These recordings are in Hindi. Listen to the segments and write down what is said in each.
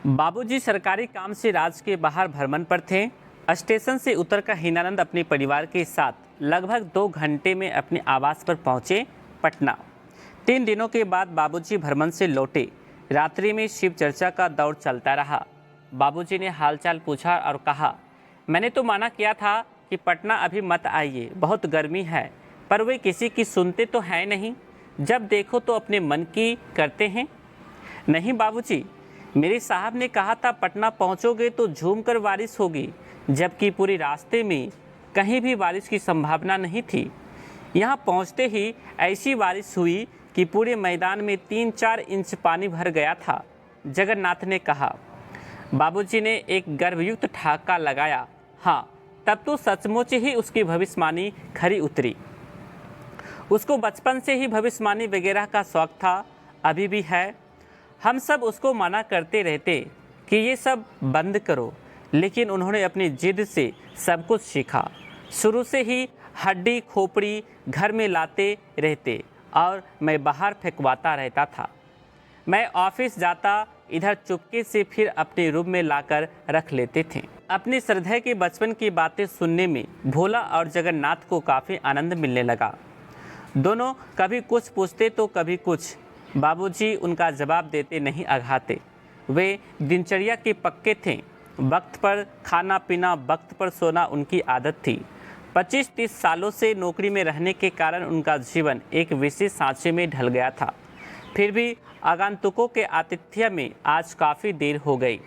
बाबूजी सरकारी काम से राज्य के बाहर भ्रमण पर थे। स्टेशन से उतरकर हीनानंद अपने परिवार के साथ लगभग 2 घंटे में अपने आवास पर पहुंचे, पटना। 3 दिनों के बाद बाबूजी भ्रमण से लौटे। रात्रि में शिव चर्चा का दौर चलता रहा। बाबूजी ने हालचाल पूछा और कहा, मैंने तो माना किया था कि पटना अभी मत आइए, बहुत गर्मी है, पर वे किसी की सुनते तो है नहीं। जब देखो तो अपने मन की करते हैं। नहीं बाबूजी, मेरे साहब ने कहा था पटना पहुंचोगे तो झूमकर बारिश होगी, जबकि पूरे रास्ते में कहीं भी बारिश की संभावना नहीं थी। यहाँ पहुँचते ही ऐसी बारिश हुई कि पूरे मैदान में 3-4 इंच पानी भर गया था। जगन्नाथ ने कहा। बाबूजी ने एक गर्वयुक्त ठहाका लगाया। हाँ, तब तो सचमुच ही उसकी भविष्यवाणी खरी उतरी। उसको बचपन से ही भविष्यवाणी वगैरह का शौक था, अभी भी है। हम सब उसको मना करते रहते कि ये सब बंद करो, लेकिन उन्होंने अपनी जिद से सब कुछ सीखा। शुरू से ही हड्डी खोपड़ी घर में लाते रहते और मैं बाहर फेंकवाता रहता था। मैं ऑफिस जाता, इधर चुपके से फिर अपने रूम में लाकर रख लेते थे। अपने श्रद्धेय के बचपन की बातें सुनने में भोला और जगन्नाथ को काफ़ी आनंद मिलने लगा। दोनों कभी कुछ पूछते तो कभी कुछ। बाबूजी उनका जवाब देते नहीं अघाते। वे दिनचर्या के पक्के थे। वक्त पर खाना पीना, वक्त पर सोना उनकी आदत थी। 25-30 सालों से नौकरी में रहने के कारण उनका जीवन एक विशेष सांचे में ढल गया था। फिर भी आगंतुकों के आतिथ्य में आज काफ़ी देर हो गई।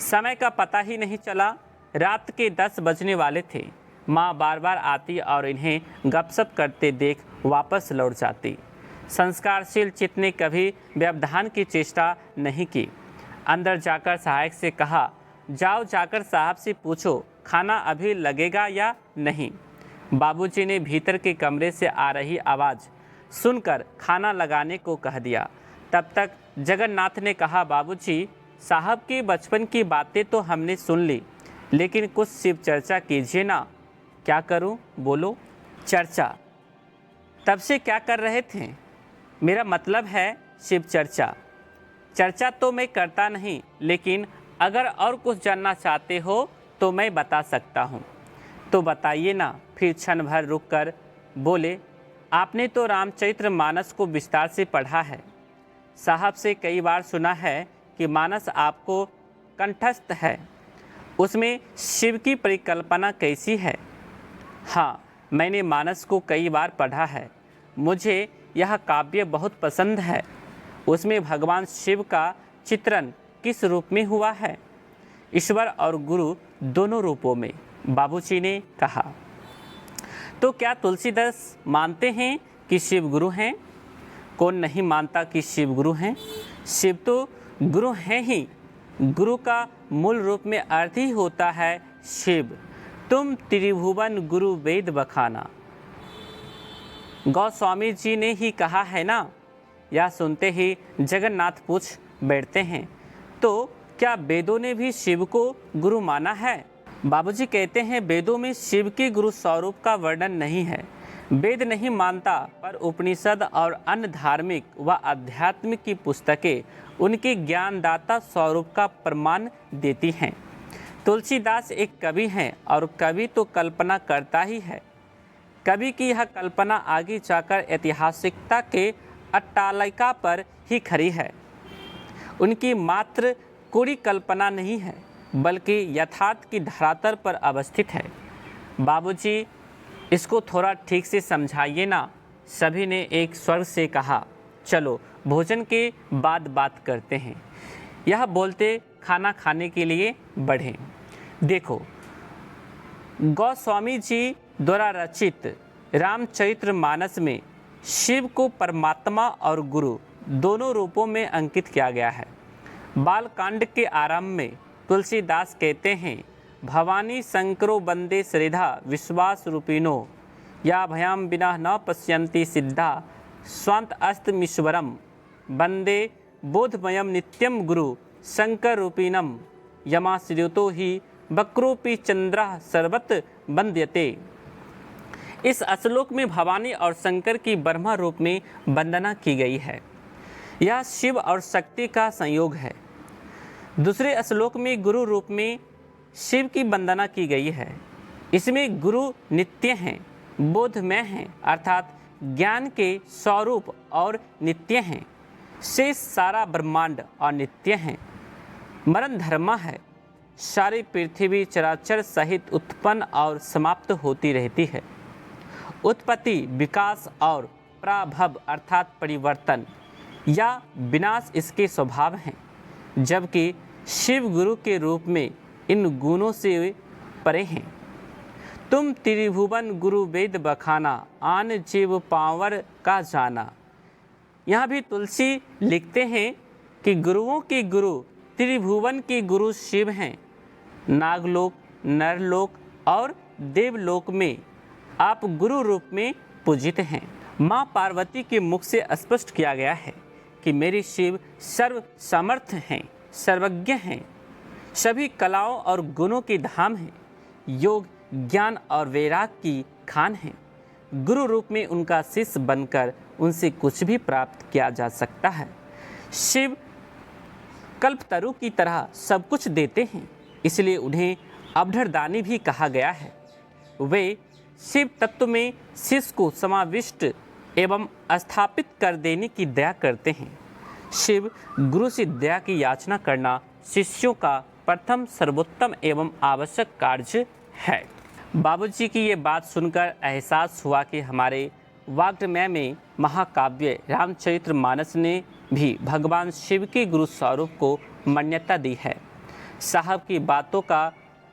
समय का पता ही नहीं चला। रात के 10 बजने वाले थे। माँ बार बार आती और इन्हें गपशप करते देख वापस लौट जाती। संस्कारशील चित्त ने कभी व्यवधान की चेष्टा नहीं की। अंदर जाकर सहायक से कहा, जाओ जाकर साहब से पूछो खाना अभी लगेगा या नहीं। बाबूजी ने भीतर के कमरे से आ रही आवाज़ सुनकर खाना लगाने को कह दिया। तब तक जगन्नाथ ने कहा, बाबूजी, साहब की बचपन की बातें तो हमने सुन ली, लेकिन कुछ शिव चर्चा कीजिए ना। क्या करूं, बोलो। चर्चा? तब से क्या कर रहे थे? मेरा मतलब है शिव चर्चा। चर्चा तो मैं करता नहीं, लेकिन अगर और कुछ जानना चाहते हो तो मैं बता सकता हूँ। तो बताइए ना। फिर क्षण भर रुक कर बोले, आपने तो रामचरित्र मानस को विस्तार से पढ़ा है। साहब से कई बार सुना है कि मानस आपको कंठस्थ है। उसमें शिव की परिकल्पना कैसी है? हाँ, मैंने मानस को कई बार पढ़ा है। मुझे यह काव्य बहुत पसंद है। उसमें भगवान शिव का चित्रण किस रूप में हुआ है? ईश्वर और गुरु दोनों रूपों में, बाबूजी ने कहा। तो क्या तुलसीदास मानते हैं कि शिव गुरु हैं? कौन नहीं मानता कि शिव गुरु हैं? शिव तो गुरु हैं ही। गुरु का मूल रूप में अर्थ ही होता है शिव। तुम त्रिभुवन गुरु वेद बखाना, गोस्वामी जी ने ही कहा है ना। यह सुनते ही जगन्नाथ पूछ बैठते हैं, तो क्या वेदों ने भी शिव को गुरु माना है? बाबूजी कहते हैं, वेदों में शिव के गुरु स्वरूप का वर्णन नहीं है। वेद नहीं मानता, पर उपनिषद और अन्य धार्मिक व आध्यात्मिक की पुस्तकें उनके ज्ञानदाता स्वरूप का प्रमाण देती हैं। तुलसीदास एक कवि हैं और कवि तो कल्पना करता ही है। कवि की यह कल्पना आगे जाकर ऐतिहासिकता के अट्टालिका पर ही खड़ी है। उनकी मात्र कोरी कल्पना नहीं है, बल्कि यथार्थ की धरातल पर अवस्थित है। बाबूजी, इसको थोड़ा ठीक से समझाइए ना। सभी ने एक स्वर से कहा, चलो भोजन के बाद बात करते हैं। यह बोलते खाना खाने के लिए बढ़े। देखो, गोस्वामी जी द्वारा रचित रामचरित्र मानस में शिव को परमात्मा और गुरु दोनों रूपों में अंकित किया गया है। बालकांड के आरंभ में तुलसीदास कहते हैं, भवानी शंकरो वंदे श्रीधा विश्वास रूपिणो या भयाम बिना न पश्यन्ति सिद्धा स्वांत अस्तमीश्वरम वंदे बोधमयम नित्यम गुरु शंकर रूपिणम यमाश्रितो ही वक्रोपि चंद्र सर्वत वंद्यते। इस श्लोक में भवानी और शंकर की ब्रह्मा रूप में वंदना की गई है। यह शिव और शक्ति का संयोग है। दूसरे श्लोक में गुरु रूप में शिव की वंदना की गई है। इसमें गुरु नित्य हैं, बोधमय हैं, अर्थात ज्ञान के स्वरूप और नित्य हैं। शेष सारा ब्रह्मांड अनित्य हैं, मरण धर्मा है। सारी पृथ्वी चराचर सहित उत्पन्न और समाप्त होती रहती है। उत्पत्ति, विकास और प्राभव अर्थात परिवर्तन या विनाश इसके स्वभाव हैं, जबकि शिव गुरु के रूप में इन गुणों से परे हैं। तुम त्रिभुवन गुरु वेद बखाना, आन जीव पावर का जाना। यहाँ भी तुलसी लिखते हैं कि गुरुओं के गुरु त्रिभुवन के गुरु शिव हैं। नागलोक, नरलोक और देवलोक में आप गुरु रूप में पूजित हैं। माँ पार्वती के मुख से स्पष्ट किया गया है कि मेरे शिव सर्व समर्थ हैं, सर्वज्ञ हैं, सभी कलाओं और गुणों के धाम हैं, योग, ज्ञान और वैराग की खान हैं। गुरु रूप में उनका शिष्य बनकर उनसे कुछ भी प्राप्त किया जा सकता है। शिव कल्पतरु की तरह सब कुछ देते हैं, इसलिए उन्हें अवधरदानी भी कहा गया है। वे शिव तत्व में शिष्य को समाविष्ट एवं स्थापित कर देने की दया करते हैं। शिव गुरु से दया की याचना करना शिष्यों का प्रथम, सर्वोत्तम एवं आवश्यक कार्य है। बाबूजी की ये बात सुनकर एहसास हुआ कि हमारे वाग्मय में महाकाव्य रामचरितमानस ने भी भगवान शिव के गुरु स्वरूप को मान्यता दी है। साहब की बातों का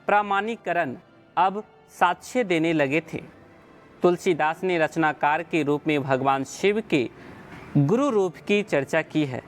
प्रमाणीकरण अब साक्ष्य देने लगे थे। तुलसीदास ने रचनाकार के रूप में भगवान शिव के गुरु रूप की चर्चा की है।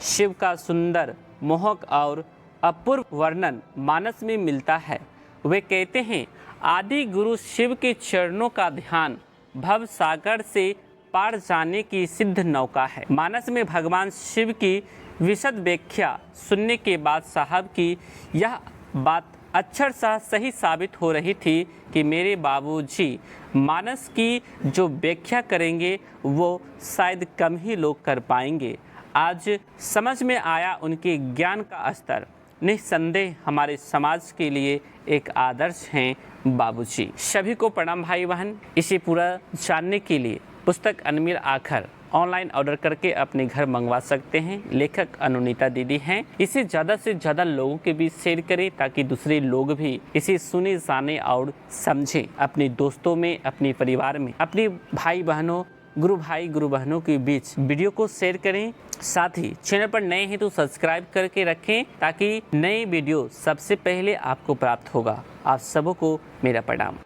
शिव का सुंदर, मोहक और अपूर्व वर्णन मानस में मिलता है। वे कहते हैं, आदि गुरु शिव के चरणों का ध्यान भव सागर से पार जाने की सिद्ध नौका है। मानस में भगवान शिव की विशद व्याख्या सुनने के बाद साहब की यह बात अक्षरशः सही साबित हो रही थी कि मेरे बाबूजी मानस की जो व्याख्या करेंगे वो शायद कम ही लोग कर पाएंगे। आज समझ में आया उनके ज्ञान का स्तर। निस्संदेह हमारे समाज के लिए एक आदर्श हैं बाबूजी। सभी को प्रणाम भाई बहन। इसे पूरा जानने के लिए पुस्तक अनमीर आखर ऑनलाइन ऑर्डर करके अपने घर मंगवा सकते हैं। लेखक अनुनीता दीदी हैं। इसे ज़्यादा से ज़्यादा लोगों के बीच शेयर करें ताकि दूसरे लोग भी इसे सुने, जाने और समझें। अपने दोस्तों में, अपने परिवार में, अपने भाई बहनों, गुरु भाई गुरु बहनों के बीच वीडियो को शेयर करें। साथ ही चैनल पर नए हैं तो सब्सक्राइब करके रखें ताकि नए वीडियो सबसे पहले आपको प्राप्त होगा। आप सबों को मेरा प्रणाम।